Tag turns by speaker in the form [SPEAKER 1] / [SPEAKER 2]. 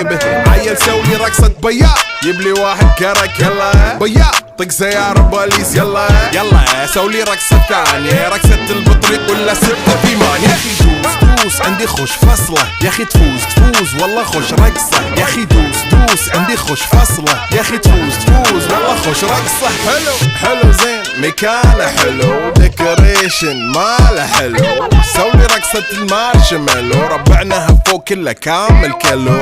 [SPEAKER 1] به. عيل سوي رقصة بياع يبلي واحد كرك يلا بياع طق سيارة بوليس يلا يلا سولي رقصة ثانية رقصة البطريق ولا 6 في 8. يا اخي دوس عندي خوش فصلة يا اخي تفوز والله خوش رقصة يا اخي دوس عندي خوش فصلة يا اخي تفوز والله خوش رقصة. حلو زين مكانه حلو ديكوريشن ماله حلو سولي رقصة المارشميلو ربعناها فوق كله كامل كيلو.